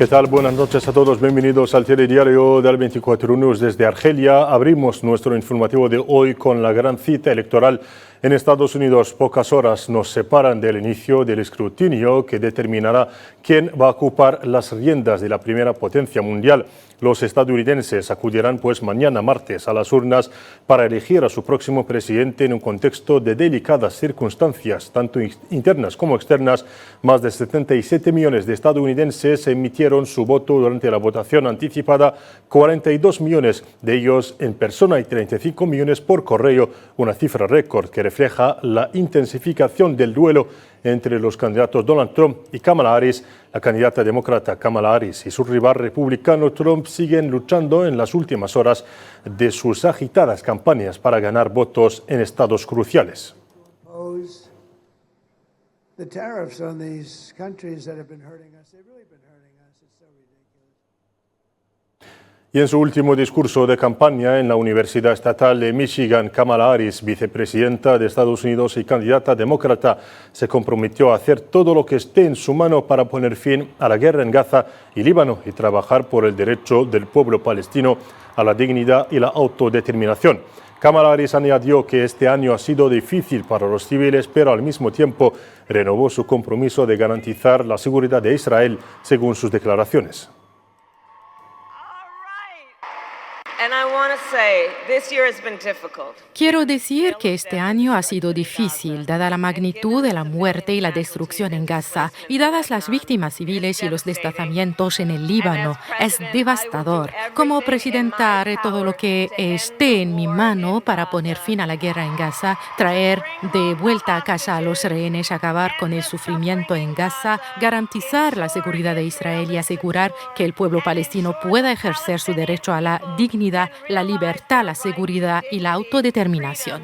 ¿Qué tal? Buenas noches a todos. Bienvenidos al telediario del 24 News desde Argelia. Abrimos nuestro informativo de hoy con la gran cita electoral en Estados Unidos. Pocas horas nos separan del inicio del escrutinio que determinará quién va a ocupar las riendas de la primera potencia mundial. Los estadounidenses acudirán pues mañana martes a las urnas para elegir a su próximo presidente en un contexto de delicadas circunstancias, tanto internas como externas. Más de 77 millones de estadounidenses emitieron su voto durante la votación anticipada, 42 millones de ellos en persona y 35 millones por correo, una cifra récord que refleja la intensificación del duelo entre los candidatos Donald Trump y Kamala Harris. La candidata demócrata Kamala Harris y su rival republicano Trump siguen luchando en las últimas horas de sus agitadas campañas para ganar votos en estados cruciales. Y en su último discurso de campaña en la Universidad Estatal de Michigan, Kamala Harris, vicepresidenta de Estados Unidos y candidata demócrata, se comprometió a hacer todo lo que esté en su mano para poner fin a la guerra en Gaza y Líbano y trabajar por el derecho del pueblo palestino a la dignidad y la autodeterminación. Kamala Harris añadió que este año ha sido difícil para los civiles, pero al mismo tiempo renovó su compromiso de garantizar la seguridad de Israel, según sus declaraciones. Quiero decir que este año ha sido difícil, dada la magnitud de la muerte y la destrucción en Gaza, y dadas las víctimas civiles y los desplazamientos en el Líbano. Es devastador. Como presidenta haré todo lo que esté en mi mano para poner fin a la guerra en Gaza, traer de vuelta a casa a los rehenes, acabar con el sufrimiento en Gaza, garantizar la seguridad de Israel y asegurar que el pueblo palestino pueda ejercer su derecho a la dignidad, la libertad, la seguridad y la autodeterminación.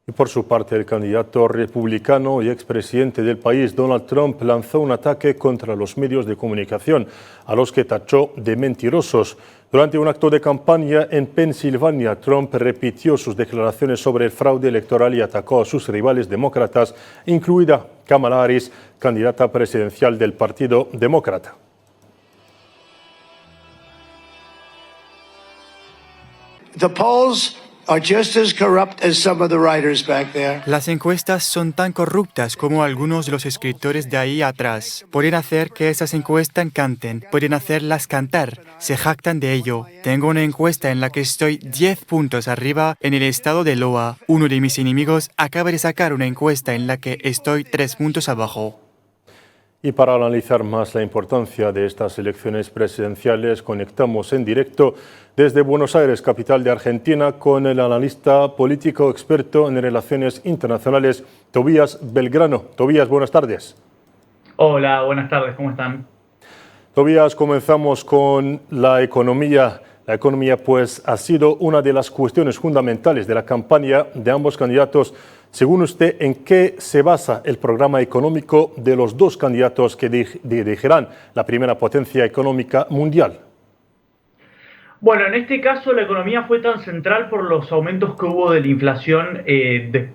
Y por su parte, el candidato republicano y expresidente del país, Donald Trump, lanzó un ataque contra los medios de comunicación, a los que tachó de mentirosos. Durante un acto de campaña en Pensilvania, Trump repitió sus declaraciones sobre el fraude electoral y atacó a sus rivales demócratas, incluida Kamala Harris, candidata presidencial del Partido Demócrata. Las encuestas son tan corruptas como algunos de los escritores de ahí atrás. Pueden hacer que esas encuestas canten, pueden hacerlas cantar, se jactan de ello. Tengo una encuesta en la que estoy 10 puntos arriba en el estado de Iowa. Uno de mis enemigos acaba de sacar una encuesta en la que estoy 3 puntos abajo. Y para analizar más la importancia de estas elecciones presidenciales, conectamos en directo desde Buenos Aires, capital de Argentina, con el analista político experto en relaciones internacionales, Tobías Belgrano. Tobías, buenas tardes. Hola, buenas tardes, ¿cómo están? Tobías, comenzamos con la economía. La economía pues ha sido una de las cuestiones fundamentales de la campaña de ambos candidatos. Según usted, ¿en qué se basa el programa económico de los dos candidatos que dirigirán la primera potencia económica mundial? Bueno, en este caso la economía fue tan central por los aumentos que hubo de la inflación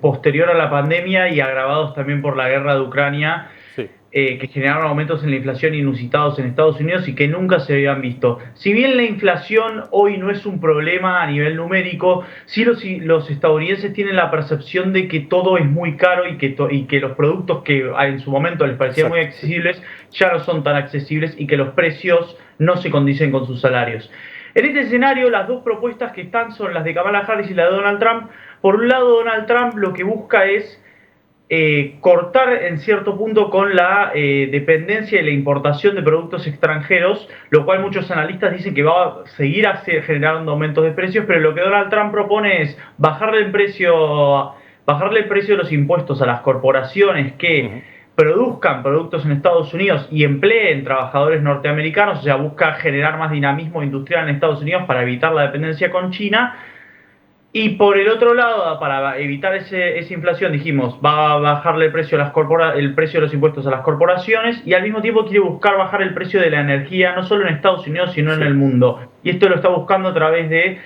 posterior a la pandemia y agravados también por la guerra de Ucrania, Sí. Que generaron aumentos en la inflación inusitados en Estados Unidos y que nunca se habían visto. Si bien la inflación hoy no es un problema a nivel numérico, sí los estadounidenses tienen la percepción de que todo es muy caro y que los productos que en su momento les parecían muy accesibles ya no son tan accesibles y que los precios no se condicen con sus salarios. En este escenario, las dos propuestas que están son las de Kamala Harris y la de Donald Trump. Por un lado, Donald Trump lo que busca es cortar en cierto punto con la dependencia y la importación de productos extranjeros, lo cual muchos analistas dicen que va a seguir generando aumentos de precios, pero lo que Donald Trump propone es bajarle el precio de los impuestos a las corporaciones que produzcan productos en Estados Unidos y empleen trabajadores norteamericanos, o sea, busca generar más dinamismo industrial en Estados Unidos para evitar la dependencia con China. Y por el otro lado, para evitar esa inflación, dijimos, va a bajarle el precio de los impuestos a las corporaciones y al mismo tiempo quiere buscar bajar el precio de la energía, no solo en Estados Unidos, sino en el mundo. Y esto lo está buscando a través de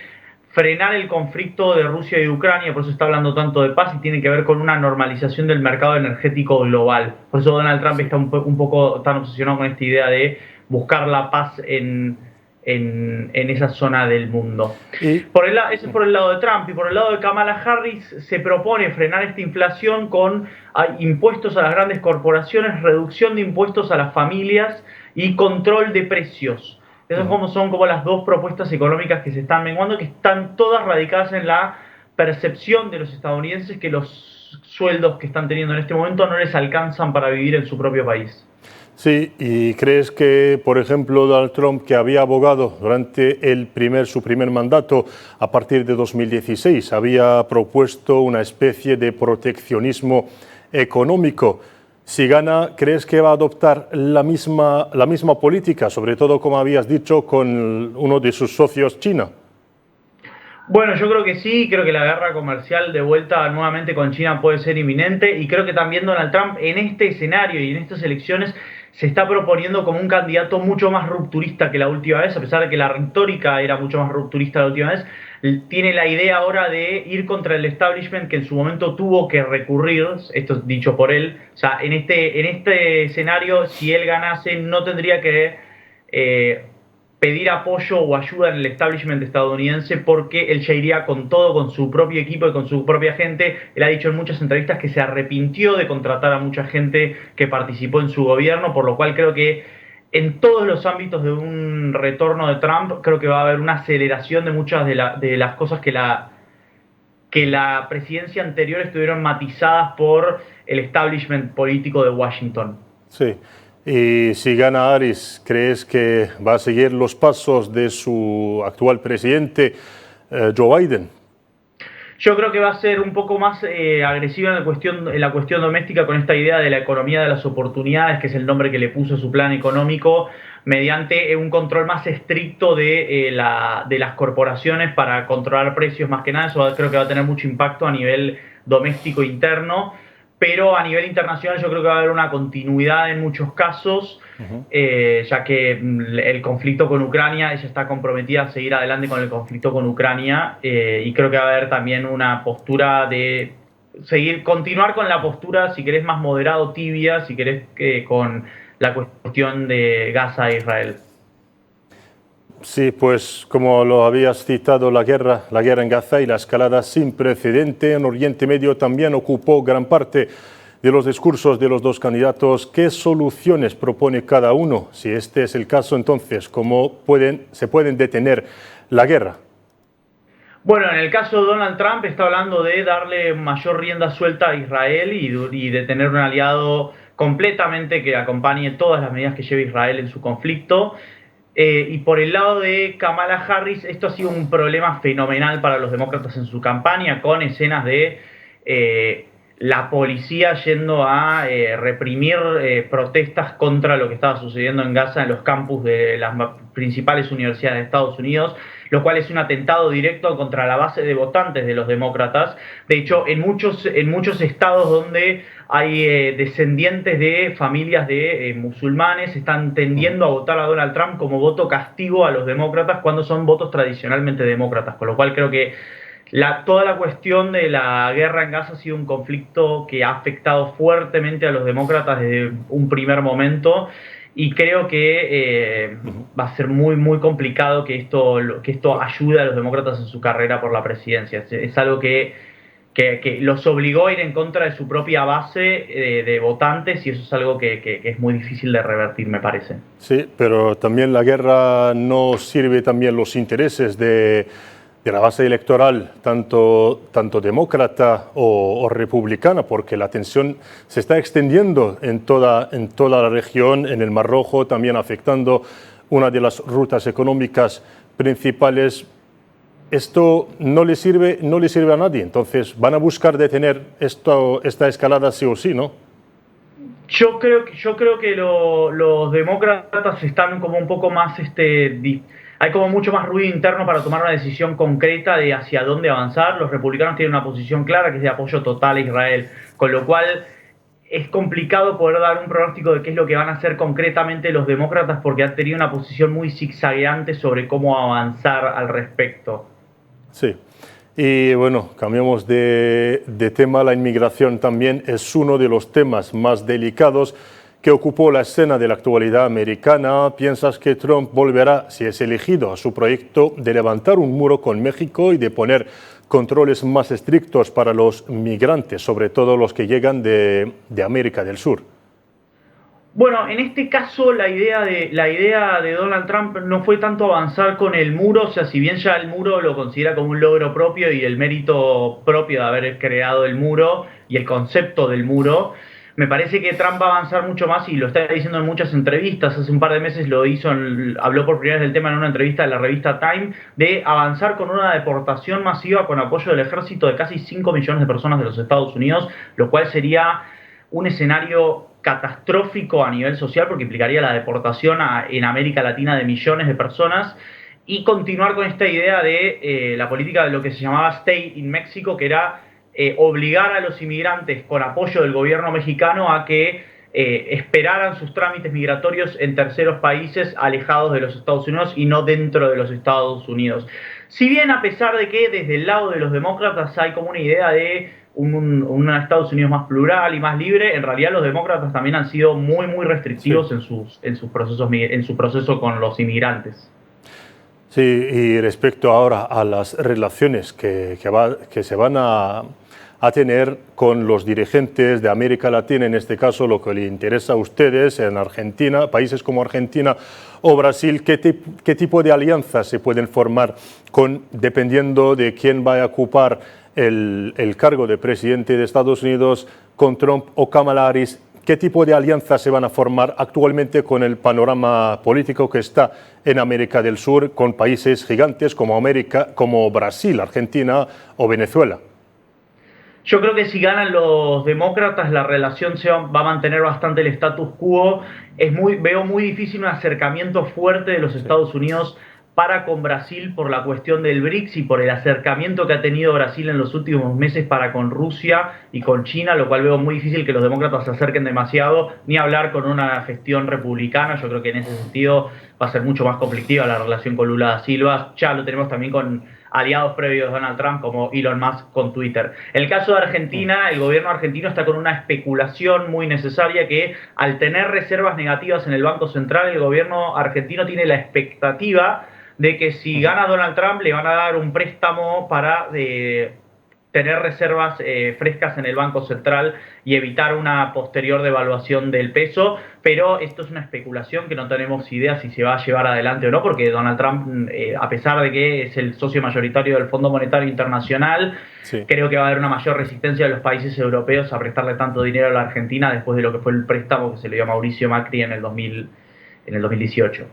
frenar el conflicto de Rusia y Ucrania, por eso está hablando tanto de paz y tiene que ver con una normalización del mercado energético global. Por eso Donald Trump está un poco tan obsesionado con esta idea de buscar la paz en esa zona del mundo. Ese es por el lado de Trump, y por el lado de Kamala Harris se propone frenar esta inflación con impuestos a las grandes corporaciones, reducción de impuestos a las familias y control de precios. Esas son como las dos propuestas económicas que se están menguando, que están todas radicadas en la percepción de los estadounidenses que los sueldos que están teniendo en este momento no les alcanzan para vivir en su propio país. Sí, ¿y crees que, por ejemplo, Donald Trump, que había abogado durante su primer mandato a partir de 2016, había propuesto una especie de proteccionismo económico? Si gana, ¿crees que va a adoptar la misma política, sobre todo, como habías dicho, con uno de sus socios, China? Bueno, yo creo que sí, creo que la guerra comercial de vuelta nuevamente con China puede ser inminente, y creo que también Donald Trump en este escenario y en estas elecciones se está proponiendo como un candidato mucho más rupturista que la última vez, a pesar de que la retórica era mucho más rupturista la última vez. Tiene la idea ahora de ir contra el establishment, que en su momento tuvo que recurrir, esto es dicho por él. O sea, en este escenario, si él ganase, no tendría que pedir apoyo o ayuda en el establishment estadounidense, porque él ya iría con todo, con su propio equipo y con su propia gente. Él ha dicho en muchas entrevistas que se arrepintió de contratar a mucha gente que participó en su gobierno, por lo cual creo que en todos los ámbitos de un retorno de Trump, creo que va a haber una aceleración de muchas de las cosas que la presidencia anterior estuvieron matizadas por el establishment político de Washington. Sí. Y si gana Harris, ¿crees que va a seguir los pasos de su actual presidente, Joe Biden? Yo creo que va a ser un poco más agresiva en la cuestión doméstica, con esta idea de la economía de las oportunidades, que es el nombre que le puso a su plan económico, mediante un control más estricto de las corporaciones para controlar precios más que nada. Eso creo que va a tener mucho impacto a nivel doméstico interno. Pero a nivel internacional yo creo que va a haber una continuidad en muchos casos, ya que el conflicto con Ucrania, ella está comprometida a seguir adelante con el conflicto con Ucrania, y creo que va a haber también una postura de continuar con la postura, si querés, más moderado, tibia, si querés, con la cuestión de Gaza e Israel. Sí, pues como lo habías citado, la guerra en Gaza y la escalada sin precedente en Oriente Medio también ocupó gran parte de los discursos de los dos candidatos. ¿Qué soluciones propone cada uno? Si este es el caso, entonces, ¿cómo se pueden detener la guerra? Bueno, en el caso de Donald Trump está hablando de darle mayor rienda suelta a Israel y de tener un aliado completamente que acompañe todas las medidas que lleve Israel en su conflicto. Y por el lado de Kamala Harris, esto ha sido un problema fenomenal para los demócratas en su campaña, con escenas de la policía yendo a reprimir protestas contra lo que estaba sucediendo en Gaza en los campus de las principales universidades de Estados Unidos, lo cual es un atentado directo contra la base de votantes de los demócratas. De hecho, en muchos estados donde hay descendientes de familias de musulmanes, están tendiendo a votar a Donald Trump como voto castigo a los demócratas, cuando son votos tradicionalmente demócratas, con lo cual creo que toda la cuestión de la guerra en Gaza ha sido un conflicto que ha afectado fuertemente a los demócratas desde un primer momento, y creo que va a ser muy, muy complicado que esto ayude a los demócratas en su carrera por la presidencia. Es algo que los obligó a ir en contra de su propia base de votantes, y eso es algo que es muy difícil de revertir, me parece. Sí, pero también la guerra no sirve también los intereses de la base electoral, tanto demócrata o republicana, porque la tensión se está extendiendo en toda la región, en el Mar Rojo, también afectando una de las rutas económicas principales. Esto no le sirve a nadie, entonces van a buscar detener esta escalada sí o sí, ¿no? Yo creo que los demócratas están como un poco más hay como mucho más ruido interno para tomar una decisión concreta de hacia dónde avanzar. Los republicanos tienen una posición clara, que es de apoyo total a Israel, con lo cual es complicado poder dar un pronóstico de qué es lo que van a hacer concretamente los demócratas, porque han tenido una posición muy zigzagueante sobre cómo avanzar al respecto. Sí. Y bueno, cambiamos de tema. La inmigración también es uno de los temas más delicados que ocupó la escena de la actualidad americana. ¿Piensas que Trump volverá, si es elegido, a su proyecto de levantar un muro con México y de poner controles más estrictos para los migrantes, sobre todo los que llegan de América del Sur? Bueno, en este caso la idea de Donald Trump no fue tanto avanzar con el muro, o sea, si bien ya el muro lo considera como un logro propio y el mérito propio de haber creado el muro y el concepto del muro, me parece que Trump va a avanzar mucho más y lo está diciendo en muchas entrevistas. Hace un par de meses lo hizo, habló por primera vez del tema en una entrevista de la revista Time, de avanzar con una deportación masiva con apoyo del ejército de casi 5 millones de personas de los Estados Unidos, lo cual sería un escenario catastrófico a nivel social porque implicaría la deportación en América Latina de millones de personas y continuar con esta idea de la política de lo que se llamaba Stay in Mexico, que era obligar a los inmigrantes con apoyo del gobierno mexicano a que esperaran sus trámites migratorios en terceros países alejados de los Estados Unidos y no dentro de los Estados Unidos. Si bien a pesar de que desde el lado de los demócratas hay como una idea de un Estados Unidos más plural y más libre, en realidad los demócratas también han sido muy restrictivos en su proceso con los inmigrantes. Sí, y respecto ahora a las relaciones que se van a tener con los dirigentes de América Latina, en este caso lo que le interesa a ustedes en Argentina, países como Argentina o Brasil, ¿qué tipo de alianzas se pueden formar dependiendo de quién vaya a ocupar el cargo de presidente de Estados Unidos con Trump o Kamala Harris? ¿Qué tipo de alianzas se van a formar actualmente con el panorama político que está en América del Sur, con países gigantes como Brasil, Argentina o Venezuela? Yo creo que si ganan los demócratas la relación va a mantener bastante el status quo. Veo muy difícil un acercamiento fuerte de los Estados Unidos para con Brasil por la cuestión del BRICS y por el acercamiento que ha tenido Brasil en los últimos meses para con Rusia y con China, lo cual veo muy difícil que los demócratas se acerquen demasiado, ni hablar con una gestión republicana. Yo creo que en ese sentido va a ser mucho más conflictiva la relación con Lula da Silva. Ya lo tenemos también con aliados previos de Donald Trump como Elon Musk con Twitter. En el caso de Argentina, el gobierno argentino está con una especulación muy necesaria que al tener reservas negativas en el Banco Central, el gobierno argentino tiene la expectativa de que si gana Donald Trump le van a dar un préstamo para tener reservas frescas en el Banco Central y evitar una posterior devaluación del peso, pero esto es una especulación que no tenemos idea si se va a llevar adelante o no, porque Donald Trump, a pesar de que es el socio mayoritario del Fondo Monetario Internacional, sí, creo que va a haber una mayor resistencia de los países europeos a prestarle tanto dinero a la Argentina después de lo que fue el préstamo que se le dio a Mauricio Macri en el 2018.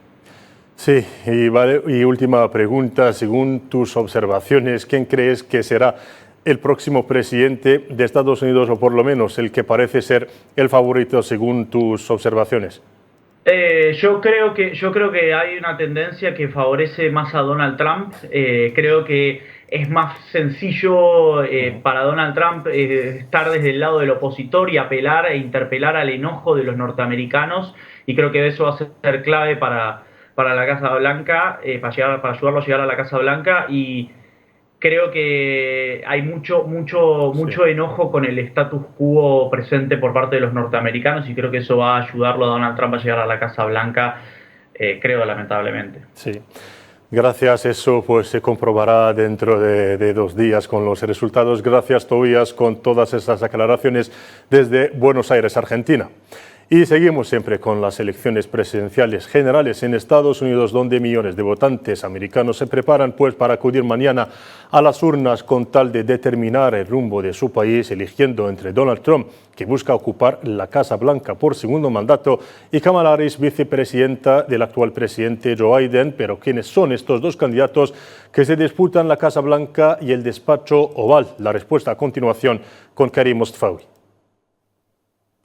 Sí, y última pregunta, según tus observaciones, ¿quién crees que será el próximo presidente de Estados Unidos, o por lo menos el que parece ser el favorito según tus observaciones? Yo creo que hay una tendencia que favorece más a Donald Trump. Creo que es más sencillo para Donald Trump estar desde el lado del opositor y apelar e interpelar al enojo de los norteamericanos, y creo que eso va a ser clave para la Casa Blanca, para ayudarlo a llegar a la Casa Blanca, y creo que hay mucho enojo con el status quo presente por parte de los norteamericanos, y creo que eso va a ayudarlo a Donald Trump a llegar a la Casa Blanca, creo, lamentablemente. Sí. Gracias, eso pues se comprobará dentro de 2 días con los resultados. Gracias, Tobías, con todas esas aclaraciones desde Buenos Aires, Argentina. Y seguimos siempre con las elecciones presidenciales generales en Estados Unidos, donde millones de votantes americanos se preparan pues para acudir mañana a las urnas con tal de determinar el rumbo de su país, eligiendo entre Donald Trump, que busca ocupar la Casa Blanca por segundo mandato, y Kamala Harris, vicepresidenta del actual presidente Joe Biden. Pero ¿quiénes son estos dos candidatos que se disputan la Casa Blanca y el despacho oval? La respuesta a continuación con Karim Mostafawi.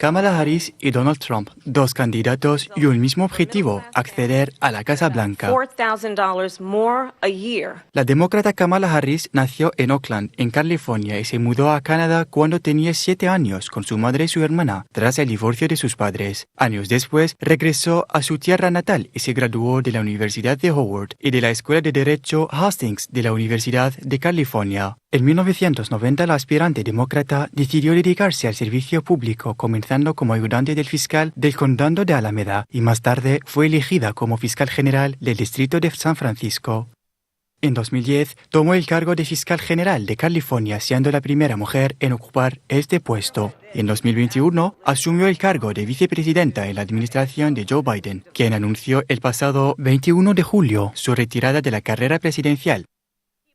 Kamala Harris y Donald Trump, dos candidatos y un mismo objetivo, acceder a la Casa Blanca. $4,000 more a year. La demócrata Kamala Harris nació en Oakland, en California, y se mudó a Canadá cuando tenía 7 años con su madre y su hermana, tras el divorcio de sus padres. Años después, regresó a su tierra natal y se graduó de la Universidad de Howard y de la Escuela de Derecho Hastings de la Universidad de California. En 1990, la aspirante demócrata decidió dedicarse al servicio público, comenzando como ayudante del fiscal del condado de Alameda y más tarde fue elegida como fiscal general del distrito de San Francisco. En 2010, tomó el cargo de fiscal general de California, siendo la primera mujer en ocupar este puesto. En 2021, asumió el cargo de vicepresidenta en la administración de Joe Biden, quien anunció el pasado 21 de julio su retirada de la carrera presidencial.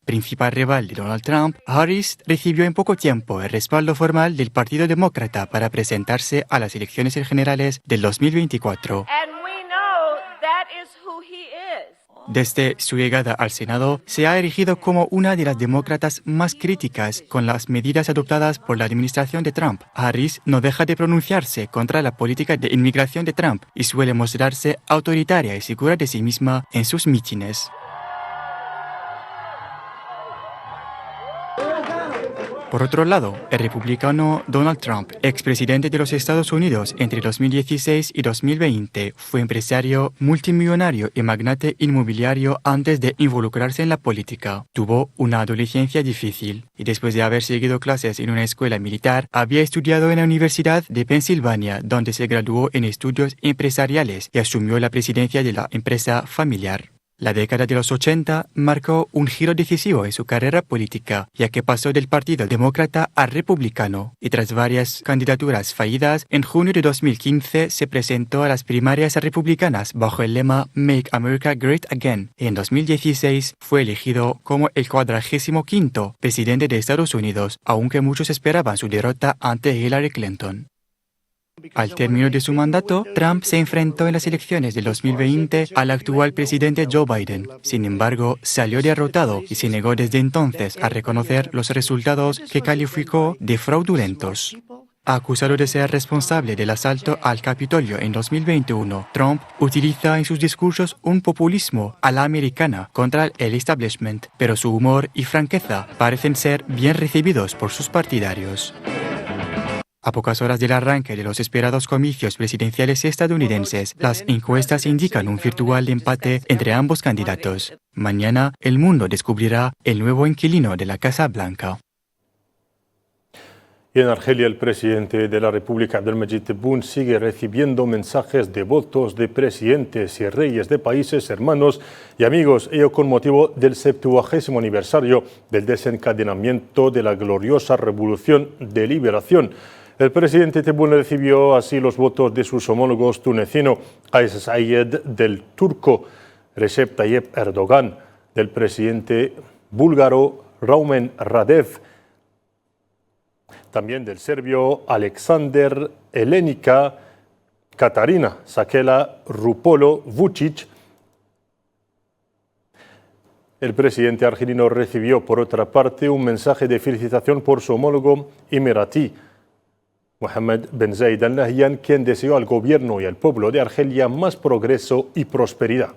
Principal rival de Donald Trump, Harris recibió en poco tiempo el respaldo formal del Partido Demócrata para presentarse a las elecciones generales del 2024. Desde su llegada al Senado, se ha erigido como una de las demócratas más críticas con las medidas adoptadas por la administración de Trump. Harris no deja de pronunciarse contra la política de inmigración de Trump y suele mostrarse autoritaria y segura de sí misma en sus mítines. Por otro lado, el republicano Donald Trump, expresidente de los Estados Unidos entre 2016 y 2020, fue empresario, multimillonario y magnate inmobiliario antes de involucrarse en la política. Tuvo una adolescencia difícil y después de haber seguido clases en una escuela militar, había estudiado en la Universidad de Pensilvania, donde se graduó en estudios empresariales y asumió la presidencia de la empresa familiar. La década de los 80 marcó un giro decisivo en su carrera política, ya que pasó del Partido Demócrata al Republicano, y tras varias candidaturas fallidas, en junio de 2015 se presentó a las primarias republicanas bajo el lema Make America Great Again, y en 2016 fue elegido como el 45º presidente de Estados Unidos, aunque muchos esperaban su derrota ante Hillary Clinton. Al término de su mandato, Trump se enfrentó en las elecciones del 2020 al actual presidente Joe Biden. Sin embargo, salió derrotado y se negó desde entonces a reconocer los resultados que calificó de fraudulentos. Acusado de ser responsable del asalto al Capitolio en 2021, Trump utiliza en sus discursos un populismo a la americana contra el establishment, pero su humor y franqueza parecen ser bien recibidos por sus partidarios. A pocas horas del arranque de los esperados comicios presidenciales estadounidenses, las encuestas indican un virtual empate entre ambos candidatos. Mañana, el mundo descubrirá el nuevo inquilino de la Casa Blanca. Y en Argelia, el presidente de la República, Abdelmejid Tebboune, sigue recibiendo mensajes devotos de presidentes y reyes de países hermanos y amigos, ello con motivo del 70º aniversario del desencadenamiento de la gloriosa Revolución de Liberación. El presidente Tebboune recibió así los votos de sus homólogos tunecino Kais Saied, del turco Recep Tayyip Erdogan, del presidente búlgaro Rumen Radev, también del serbio Aleksandar Helenika, Katarina Sakela, Rupolo Vučić. El presidente argelino recibió, por otra parte, un mensaje de felicitación por su homólogo emiratí, Mohammed Ben Zayed Al Nahyan, quien deseó al gobierno y al pueblo de Argelia más progreso y prosperidad.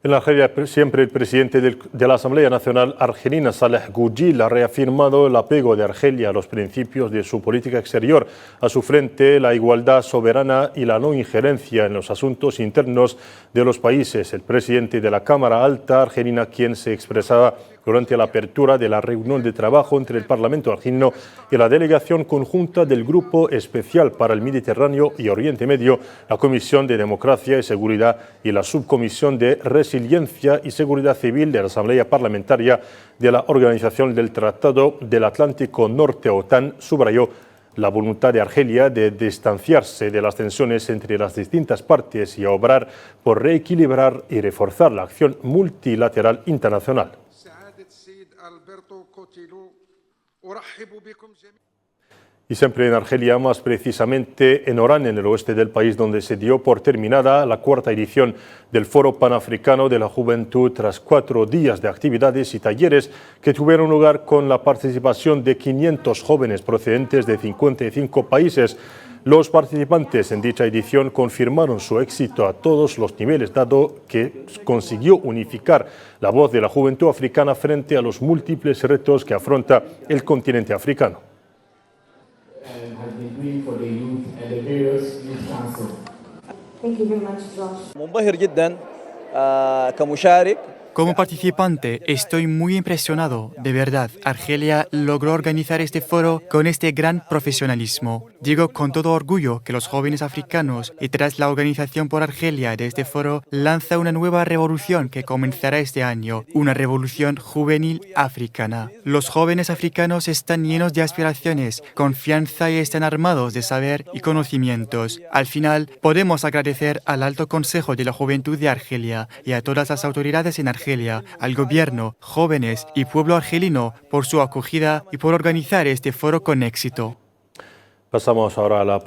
En Argelia, siempre el presidente de la Asamblea Nacional Argelina, Saleh Goujil, ha reafirmado el apego de Argelia a los principios de su política exterior, a su frente la igualdad soberana y la no injerencia en los asuntos internos de los países. El presidente de la Cámara Alta argelina, quien se expresaba durante la apertura de la reunión de trabajo entre el Parlamento argelino y la delegación conjunta del Grupo Especial para el Mediterráneo y Oriente Medio, la Comisión de Democracia y Seguridad y la Subcomisión de Resiliencia y Seguridad Civil de la Asamblea Parlamentaria de la Organización del Tratado del Atlántico Norte, OTAN, subrayó la voluntad de Argelia de distanciarse de las tensiones entre las distintas partes y a obrar por reequilibrar y reforzar la acción multilateral internacional. Y siempre en Argelia, más precisamente en Orán, en el oeste del país, donde se dio por terminada la cuarta edición del Foro Panafricano de la Juventud, tras 4 días de actividades y talleres que tuvieron lugar con la participación de 500 jóvenes procedentes de 55 países. Los participantes en dicha edición confirmaron su éxito a todos los niveles, dado que consiguió unificar la voz de la juventud africana frente a los múltiples retos que afronta el continente africano. منبهر جدا كمشارك. Como participante, estoy muy impresionado. De verdad, Argelia logró organizar este foro con este gran profesionalismo. Digo con todo orgullo que los jóvenes africanos, y tras la organización por Argelia de este foro, lanza una nueva revolución que comenzará este año, una revolución juvenil africana. Los jóvenes africanos están llenos de aspiraciones, confianza y están armados de saber y conocimientos. Al final, podemos agradecer al Alto Consejo de la Juventud de Argelia y a todas las autoridades en Argelia, al gobierno, jóvenes y pueblo argelino por su acogida y por organizar este foro con éxito. Pasamos ahora a la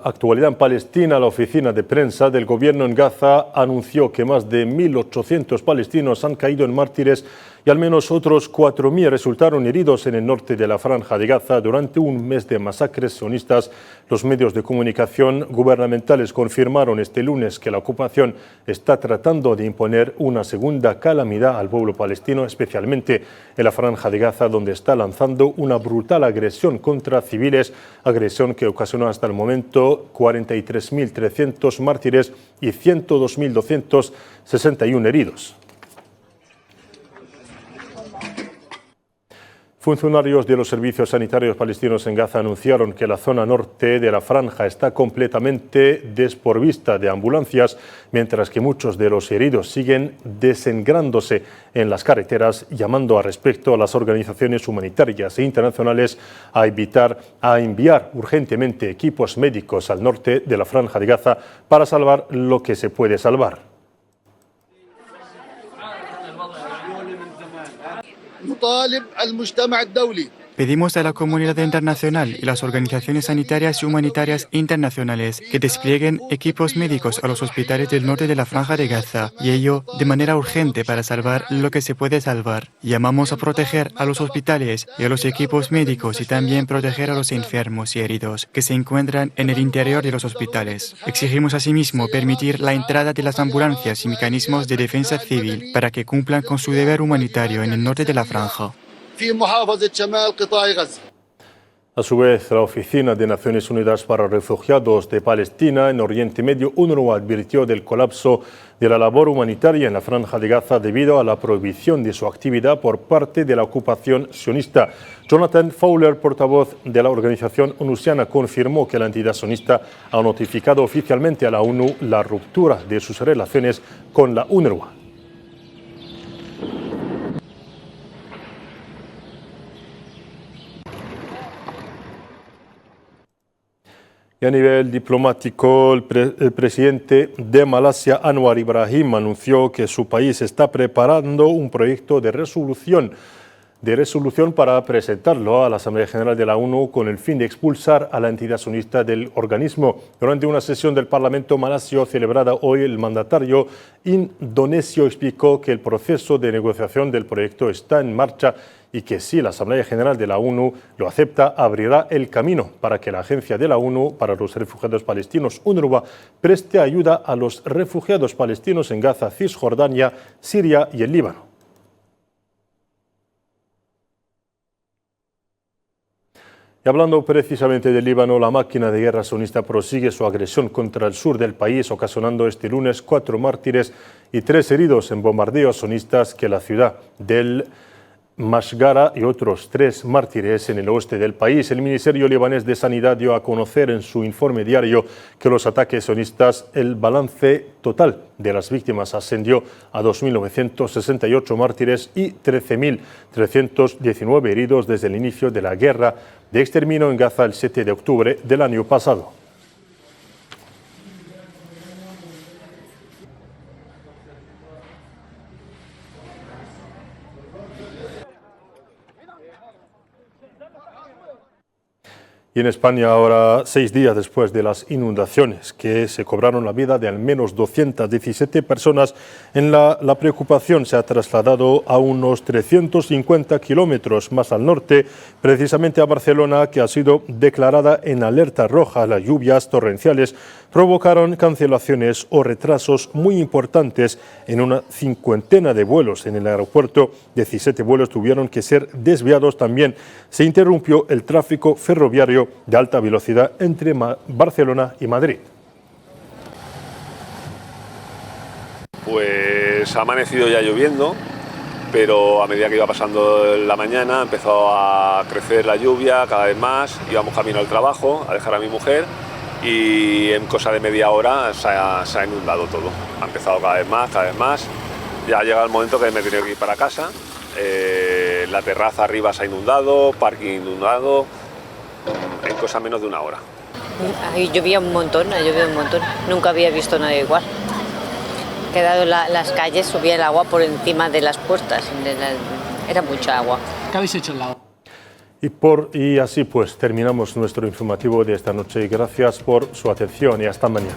actualidad en Palestina. La oficina de prensa del gobierno en Gaza anunció que más de 1.800 palestinos han caído en mártires y al menos otros 4.000 resultaron heridos en el norte de la Franja de Gaza durante un mes de masacres sionistas. Los medios de comunicación gubernamentales confirmaron este lunes que la ocupación está tratando de imponer una segunda calamidad al pueblo palestino, especialmente en la Franja de Gaza, donde está lanzando una brutal agresión contra civiles, agresión que ocasionó hasta el momento 43.300 mártires y 102.261 heridos. Funcionarios de los servicios sanitarios palestinos en Gaza anunciaron que la zona norte de la franja está completamente desprovista de ambulancias, mientras que muchos de los heridos siguen desangrándose en las carreteras, llamando al respecto a las organizaciones humanitarias e internacionales a enviar urgentemente equipos médicos al norte de la franja de Gaza para salvar lo que se puede salvar. Pedimos a la comunidad internacional y las organizaciones sanitarias y humanitarias internacionales que desplieguen equipos médicos a los hospitales del norte de la Franja de Gaza, y ello de manera urgente para salvar lo que se puede salvar. Llamamos a proteger a los hospitales y a los equipos médicos y también proteger a los enfermos y heridos que se encuentran en el interior de los hospitales. Exigimos asimismo permitir la entrada de las ambulancias y mecanismos de defensa civil para que cumplan con su deber humanitario en el norte de la Franja. A su vez, la Oficina de Naciones Unidas para Refugiados de Palestina en Oriente Medio, UNRWA, advirtió del colapso de la labor humanitaria en la Franja de Gaza debido a la prohibición de su actividad por parte de la ocupación sionista. Jonathan Fowler, portavoz de la organización onusiana, confirmó que la entidad sionista ha notificado oficialmente a la ONU la ruptura de sus relaciones con la UNRWA. Y a nivel diplomático, el presidente de Malasia, Anwar Ibrahim, anunció que su país está preparando un proyecto de resolución para presentarlo a la Asamblea General de la ONU con el fin de expulsar a la entidad sionista del organismo. Durante una sesión del Parlamento malasio celebrada hoy, el mandatario indonesio explicó que el proceso de negociación del proyecto está en marcha y que si la Asamblea General de la ONU lo acepta, abrirá el camino para que la Agencia de la ONU para los Refugiados Palestinos, UNRWA, preste ayuda a los refugiados palestinos en Gaza, Cisjordania, Siria y el Líbano. Y hablando precisamente del Líbano, la máquina de guerra sionista prosigue su agresión contra el sur del país, ocasionando este lunes 4 mártires y 3 heridos en bombardeos sionistas que la ciudad del Mashgara y otros 3 mártires en el oeste del país. El Ministerio libanés de Sanidad dio a conocer en su informe diario que los ataques sionistas, el balance total de las víctimas ascendió a 2.968 mártires y 13.319 heridos desde el inicio de la guerra de exterminio en Gaza el 7 de octubre del año pasado. Y en España, ahora 6 días después de las inundaciones que se cobraron la vida de al menos 217 personas, la preocupación se ha trasladado a unos 350 kilómetros más al norte, precisamente a Barcelona, que ha sido declarada en alerta roja. Las lluvias torrenciales provocaron cancelaciones o retrasos muy importantes en una cincuentena de vuelos. En el aeropuerto, 17 vuelos tuvieron que ser desviados. También se interrumpió el tráfico ferroviario de alta velocidad entre Barcelona y Madrid. Pues ha amanecido ya lloviendo, pero a medida que iba pasando la mañana empezó a crecer la lluvia cada vez más. Íbamos camino al trabajo a dejar a mi mujer y en cosa de media hora se ha inundado todo. Ha empezado cada vez más. Ya ha llegado el momento que me he tenido que ir para casa. La terraza arriba se ha inundado, parking inundado, en cosa menos de una hora. Ahí llovía un montón. Nunca había visto nada igual. Quedado las calles, subía el agua por encima de las puertas. Era mucha agua. ¿Qué habéis hecho en la obra? Y así pues terminamos nuestro informativo de esta noche. Gracias por su atención y hasta mañana.